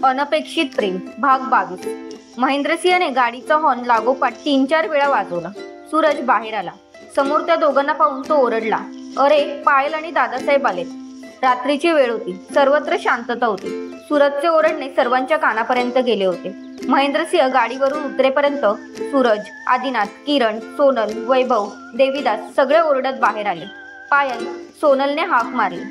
अनपेक्षित प्रेम भाग 22। महेंद्रसिंहने गाडीचा हॉर्न लागोपाठ 3-4 वेळा वाजवला। सूरज बाहेर आला। समोर त्या दोघांना पाहून तो ओरडला, अरे पायल आणि दादासाहेब आलेत। रात्रीची वेळ होती, सर्वत्र शांतता होती। सूरजचे ओरडणे सर्वांच्या कानापर्यंत गेले होते। महेंद्रसिंह गाडीवरून उतरेपर्यंत सूरज, आदिनाथ, किरण, सोनल, वैभव, देवीदास सगळे ओरडत बाहेर आले। पायल, सोनलने हाक मारली,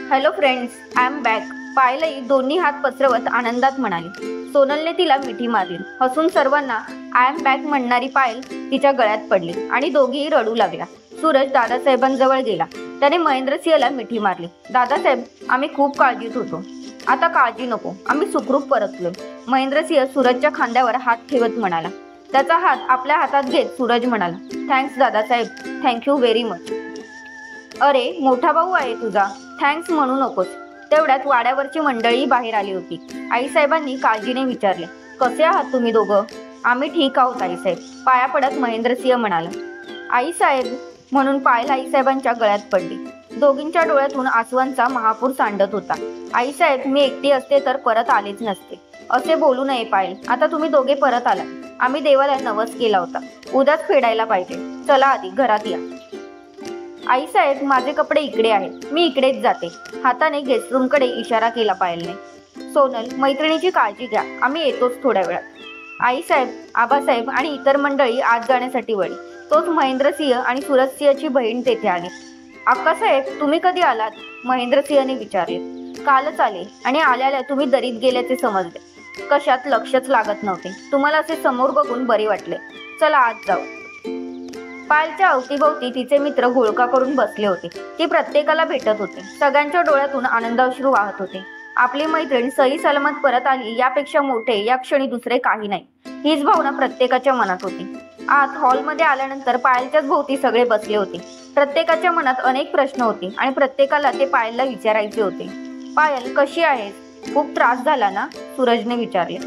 hello friends, I am back. पायलही दोन्ही हात पसरवत आनंदात म्हणाली। सोनलने तिला मिठी मारली। हसून सर्वांना आय एम बॅक म्हणणारी पायल तिच्या गळ्यात पडली आणि दोघीही रडू लागल्या। सूरज दादासाहेबांजवळ गेला। त्याने महेंद्रसिंहला मिठी मारली। दादासाहेब, आम्ही खूप काळजीत होतो। आता काळजी नको, आम्ही सुखरूप परतलोय। महेंद्रसिंह सूरजच्या खांद्यावर हात ठेवत म्हणाला। त्याचा हात आपल्या हातात घेत सूरज म्हणाला, thanks Dadasaheb, thank you very much. अरे मोठा भाऊ आहे तुझा, थँक्स म्हणू नकोस। तेवढ्यात वाड्यावरची मंडळी बाहेर आली होती। आईसाहेबांनी काळजीने विचारले, कसे आहात तुम्ही दोघं? आम्ही ठीक आहोत आईसाहेब, पाया पडत महेंद्रसिंह म्हणाला। आईसाहेब म्हणून पायल आईसाहेबांच्या गळ्यात पडली। दोघींच्या डोळ्यातून आसवांचा महापूर सांडत होता। आईसाहेब, मी एकटी असते तर परत आलेच नसते। असे बोलू नये पायल, आता तुम्ही दोघे परत आला। आम्ही देवाला नवस केला होता, उद्याच फेडायला पाहिजे। चला आधी घरात या। आईसाहेब, माझे कपडे इकडे आहेत, मी इकडेच जाते। हाताने गेस्ट रूमकडे इशारा केला पायलने। सोनल, मैत्रिणीची काळजी घ्या, आम्ही येतोच थोड्या वेळात। आईसाहेब, आबासाहेब आणि इतर मंडळी आत जाण्यासाठी वळली। तोच महेंद्रसिंह आणि सूरजसिंहची बहीण तेथे आली। अक्कासाहेब, तुम्ही कधी आलात? महेंद्रसिंहने विचारले। कालच आले आणि आल्याला तुम्ही दरीत गेल्याचे समजले। कशात लक्षच लागत नव्हते। तुम्हाला असे समोर बघून बरे वाटले। चला आत जाऊ। पायलच्या अवतीभोवती तिचे मित्र घोळका करून बसले होते। ती प्रत्येकाला भेटत होते। सगळ्यांच्या डोळ्यातून आनंदाश्रू वाहत होते। आपली मैत्रीण सही सलामत परत आली यापेक्षा मोठे या क्षणी दुसरे काही नाही, हीच भावना प्रत्येकाच्या मनात होती। आत हॉलमध्ये आल्यानंतर पायलच्याच भोवती सगळे बसले होते। प्रत्येकाच्या मनात अनेक प्रश्न होते आणि प्रत्येकाला ते पायलला विचारायचे होते। पायल, कशी आहेस? खूप त्रास झाला ना? सूरजने विचारले।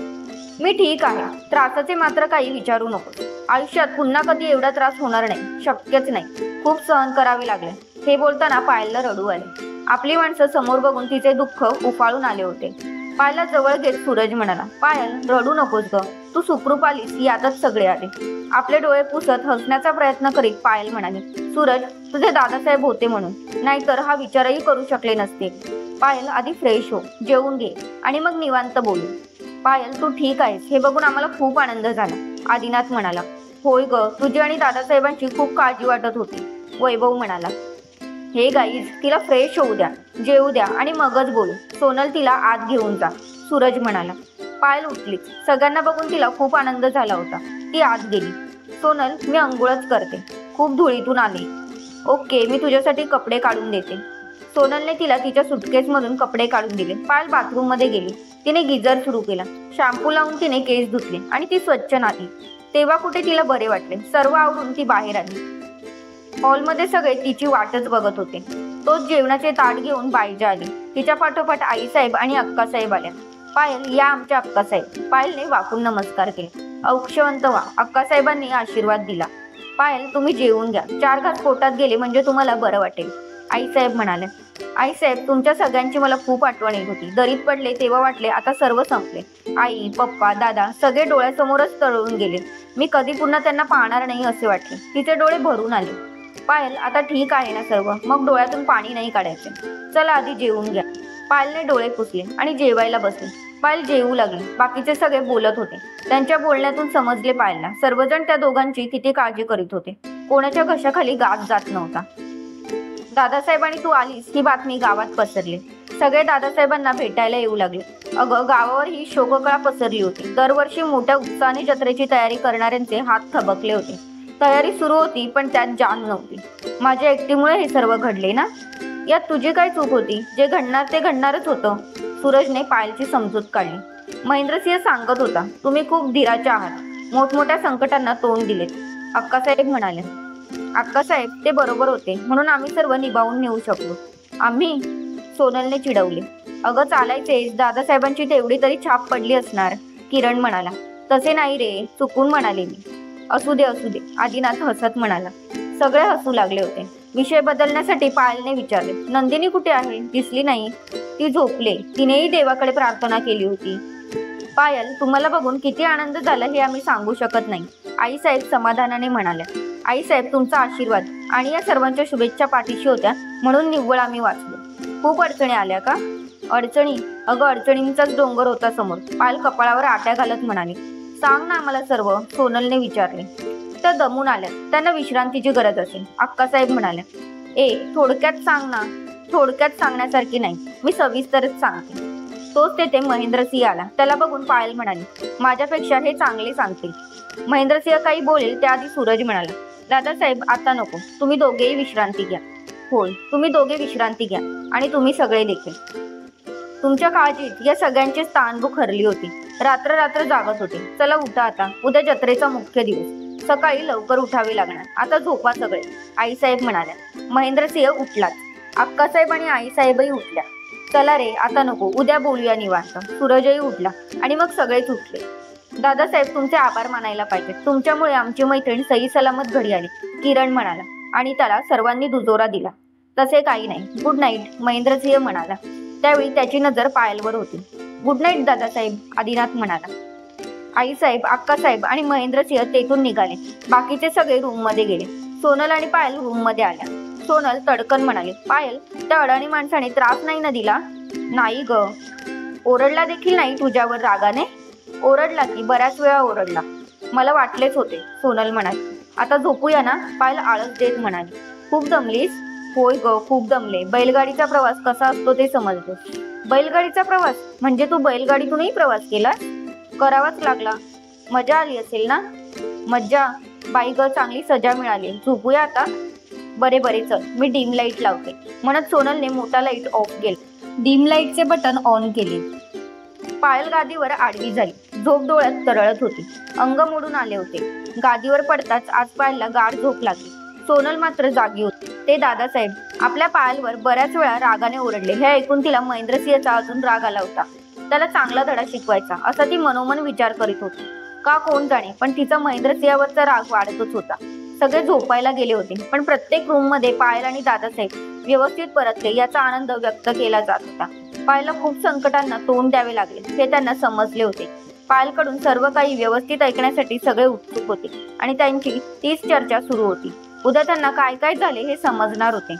मी ठीक आहे, त्रासाचे मात्र काही विचारू नको। आयुष्यात पुन्हा कधी एवढा त्रास होणार नाही, शक्यच नाही। खूप सहन करावे लागले। हे बोलताना पायलला रडू आले। आपली माणसं समोर बघून तिचे दुःख उफाळून आले होते। पायलला जवळ घेत सूरज म्हणाला, पायल रडू नकोस ग, तू सुखरूप आलीस यातच सगळे आले। आपले डोळे पुसत हसण्याचा प्रयत्न करीत पायल म्हणाली, सूरज, तुझे दादासाहेब होते म्हणून, नाहीतर हा विचारही करू शकले नसते। पायल, आधी फ्रेश हो, जेवून घे आणि मग निवांत बोलू। पायल, तू ठीक आहेस हे बघून आम्हाला खूप आनंद झाला। आदिनाथ म्हणाला, होय ग, तुझी आणि दादासाहेबांची खूप काळजी वाटत होती। वैभव म्हणाला, हे गाईज, तिला फ्रेश होऊ द्या, जेवू द्या आणि मगच बोलू। सोनल, तिला आत घेऊन जा, सूरज म्हणाला। पायल उठलीच। सगळ्यांना बघून तिला खूप आनंद झाला होता। ती आत गेली। सोनल, मी अंघोळच करते, खूप धुळीतून आली। ओके, मी तुझ्यासाठी कपडे काढून देते। सोनलने तिला तिच्या सुटकेसमधून कपडे काढून दिले। पायल बाथरूम मध्ये गेली। तिने गिझर सुरू केला। शॅम्पू लावून तिने केस धुतले आणि ती स्वच्छ नाली। तेव्हा कुठे तिला बरे वाटले। सर्व आवरून ती बाहेर आली। हॉलमध्ये सगळे तिची वाटच बघत होते। तोच जेवणाचे ताट घेऊन बाईजा आली। तिच्या पाठोपाठ आईसाहेब आणि अक्कासाहेब आल्या। पायल, या आमच्या अक्कासाहेब। पायलने वाकून नमस्कार केले। औक्षवंत व्हा, अक्कासाहेबांनी आशीर्वाद दिला। पायल, तुम्ही जेवून घ्या, 4 घास पोटात गेले म्हणजे तुम्हाला बरं वाटेल, आईसाहेब म्हणाले। आईसाहेब, तुमच्या सगळ्यांची मला खूप आठवण येत होती। दरीत पडले तेव्हा वाटले आता सर्व संपले। आई, पप्पा, दादा सगळे डोळ्यासमोरच तळून गेले। मी कधी पुन्हा त्यांना पाहणार नाही असे वाटले। तिचे डोळे भरून आले। पायल, आता ठीक आहे ना सर्व? मग डोळ्यातून पाणी नाही काढायचे। चला आधी जेवून घ्या। पायलने डोळे पुसले आणि जेवायला बसले। पायल जेवू लागली। बाकीचे सगळे बोलत होते। त्यांच्या बोलण्यातून समजले पायलला सर्वजण त्या दोघांची किती काळजी करीत होते। कोणाच्या घशाखाली गाज जात नव्हता। दादासाहेब आणि तू आलीस ही बातमी गावात पसरली। सगळे दादासाहेबांना भेटायला येऊ लागले। अगं, गावावर ही शोककळा पसरली होती। दरवर्षी मोठ्या उत्साहाने जत्रेची तयारी करणाऱ्यांचे हात थबकले होते। तयारी सुरू होती पण त्यात जान नव्हती। माझ्या एकटीमुळे हे सर्व घडले ना? यात तुझी काय चूक होती? जे घडणार ते घडणारच होतं। सूरजने पायलची समजूत काढली। महेंद्रसिंह सांगत होता, तुम्ही खूप धीराचे आहात, मोठमोठ्या संकटांना तोंड दिलेत। अक्कासाहेब म्हणाले, अक्कासाहेब, ते बरोबर होते, म्हणून आम्ही सर्व निभावून नेऊ शकलो। आम्ही? सोनलने चिडवले। अगं चालायचे, दादासाहेबांची तेवढी तरी छाप पडली असणार, किरण म्हणाला। तसे नाही रे, चुकून म्हणाले मी। असू दे असू दे, आदिनाथ हसत म्हणाला। सगळे हसू लागले होते। विषय बदलण्यासाठी पायलने विचारले, नंदिनी कुठे आहे? दिसली नाही। ती झोपले, तिनेही देवाकडे प्रार्थना केली होती। पायल, तुम्हाला बघून किती आनंद झाला हे आम्ही सांगू शकत नाही, आईसाहेब समाधानाने म्हणाल्या. आईसाहेब, तुमचा आशीर्वाद आणि या सर्वांच्या शुभेच्छा पाठीशी होत्या म्हणून निव्वळ आम्ही वाचलो. खूप अडचणी आल्या का? अडचणी? अगं, अडचणींचाच डोंगर होता समोर, पायल कपाळावर आट्या घालत म्हणाली. सांग ना आम्हाला सर्व, सोनलने विचारले. त्या दमून आल्या, त्यांना विश्रांतीची गरज असेल, अक्कासाहेब म्हणाल्या. थोडक्यात सांग ना. थोडक्यात सांगण्यासारखी नाही, मी सविस्तरच सांगते. तोच तेथे महेंद्रसिंह आला. त्याला बघून पायल म्हणाली, माझ्यापेक्षा हे चांगले सांगतील. महेंद्रसिंह काही बोलेल त्याआधी सूरज म्हणाला, दादासाहेब आता नको, तुम्ही दोघेही विश्रांती घ्या. होय, तुम्ही दोघे विश्रांती घ्या आणि तुम्ही सगळे देखील. तुमच्या काळजीत या सगळ्यांची स्थानभूक हरली होती. रात्र रात्र जागत होते. चला उठा आता, उद्या जत्रेचा मुख्य दिवस, सकाळी लवकर उठावे लागणार. आता झोपा सगळे, आईसाहेब म्हणाल्या. महेंद्रसिंह उठलाच. अक्कासाहेब आणि आईसाहेबही उठल्या. चला रे, आता नको, उद्या बोलूया निवांत. सूरजही उठला आणि मग सगळेच उठले. दादासाहेब, तुमचे आभार मानायला पाहिजे, तुमच्यामुळे आमची मैत्रीण सही सलामत घडी आली, किरण म्हणाला आणि त्याला सर्वांनी दुजोरा दिला. तसे काही नाही, गुड नाईट, महेंद्रसिंह म्हणाला. त्यावेळी त्याची नजर पायलवर होती. गुड नाईट दादासाहेब, आदिनाथ म्हणाला. आईसाहेब, अक्कासाहेब आणि महेंद्रसिंह तेथून निघाले. बाकीचे सगळे रूममध्ये गेले. सोनल आणि पायल रूममध्ये आल्या. सोनल तडकन म्हणाली, पायल, त्या अडाणी माणसाने त्रास नाही ना दिला? नाही ग. ओरडला देखील नाही तुझ्यावर रागाने? ओरडला की, बऱ्याच वेळा ओरडला. मला वाटलेच होते, सोनल म्हणाली. आता झोपूया ना, पायल आळस देत म्हणाली. खूप दमलीस? होय ग, खूप दमले. बैलगाडीचा प्रवास कसा असतो ते समजतो. बैलगाडीचा प्रवास म्हणजे तू बैलगाडीतूनही प्रवास केला? करावाच लागला. मजा आली असेल ना? मज्जा? बाई ग, चांगली सजा मिळाली. झोपूया आता? बरे बरे, चल, मी डिम लाईट लावते, म्हणत सोनलने मोठा लाईट ऑफ केला. डिम लाईटचे बटन ऑन केले. पायल गादीवर आडवी झाली. झोप डोळ्यात तरळत होती. अंग मोडून आले होते. गादीवर पडताच आज पायलला गाढ झोप लागली. सोनल मात्र जागी होती. ते दादासाहेब आपल्या पायलवर बऱ्याच वेळा रागाने ओरडले हे ऐकून तिला महेंद्रसिंहचा अजून राग आला होता. त्याला चांगला धडा शिकवायचा असा ती मनोमन विचार करीत होती. का कोण जाणे, पण तिचा महेंद्रसिंहावरचा राग वाढतच होता. सगळे झोपायला गेले होते, पण प्रत्येक रूममध्ये पायल आणि दादासाहेब व्यवस्थित परतले याचा आनंद व्यक्त केला जात होता. पायलला खूप संकटांना तोंड द्यावे लागले हे त्यांना समजले होते. पायलकडून सर्व काही व्यवस्थित ऐकण्यासाठी सगळे उत्सुक होते आणि त्यांची तीच चर्चा सुरू होती. उद्या त्यांना काय काय झाले हे समजणार होते.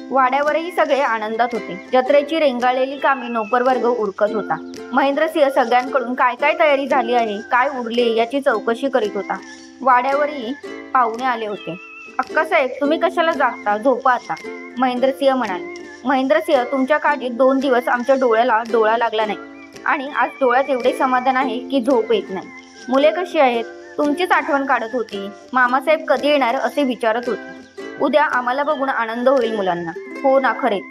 वाड्यावरही सगळे आनंदात होते. जत्रेची रेंगाळलेली कामे नोकरवर्ग उरकत होता. महेंद्रसिंह सगळ्यांकडून काय काय तयारी झाली आहे, काय उरले याची चौकशी करीत होता. वाड्यावरही पाहुणे आले होते. अक्कासाहेब, तुम्ही कशाला जागता, झोपा आता, महेंद्रसिंह म्हणाले. महेंद्रसिंह, तुमच्या काळजीत 2 दिवस आमच्या डोळ्याला डोळा लागला नाही आणि आज डोळ्यात एवढे समाधान आहे की झोप येत नाही. मुले कशी आहेत? तुमचीच आठवण काढत होती. मामासाहेब कधी येणार असे विचारत होते. उद्या आम्हाला बघून आनंद होईल मुलांना. हो ना, खरेच.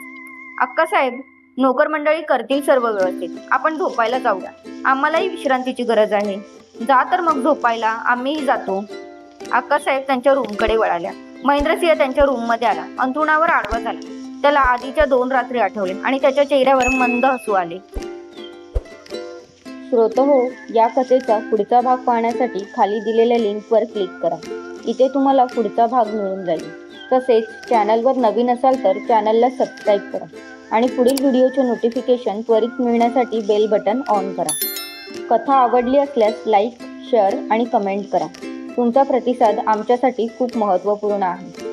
अक्कासाहेब, नोकर मंडळी करतील सर्व व्यवस्थित, आपण झोपायला जाऊया, आम्हालाही विश्रांतीची गरज आहे. जा तर मग झोपायला, आम्हीही जातो. अक्कासाहेब त्यांच्या रूमकडे वळाल्या. महेंद्रसिंह त्यांच्या रूममध्ये आला. अंथरुणावर आडवा झाला. त्याला आधीच्या 2 रात्री आठवले आणि त्याच्या चेहऱ्यावर मंद हसू आले. श्रोतहो, या कथेचा पुढचा भाग पाहण्यासाठी खाली दिलेल्या लिंकवर क्लिक करा. इथे तुम्हाला पुढचा भाग मिळून जाईल. तसेच चॅनलवर नवीन असाल तर चॅनलला सबस्क्राईब करा आणि पुढील व्हिडिओचे नोटिफिकेशन त्वरित मिळण्यासाठी बेल बटन ऑन करा. कथा आवडली असल्यास लाईक, शेअर आणि कमेंट करा. तुमचा प्रतिसाद आमच्यासाठी खूप महत्त्वपूर्ण आहे.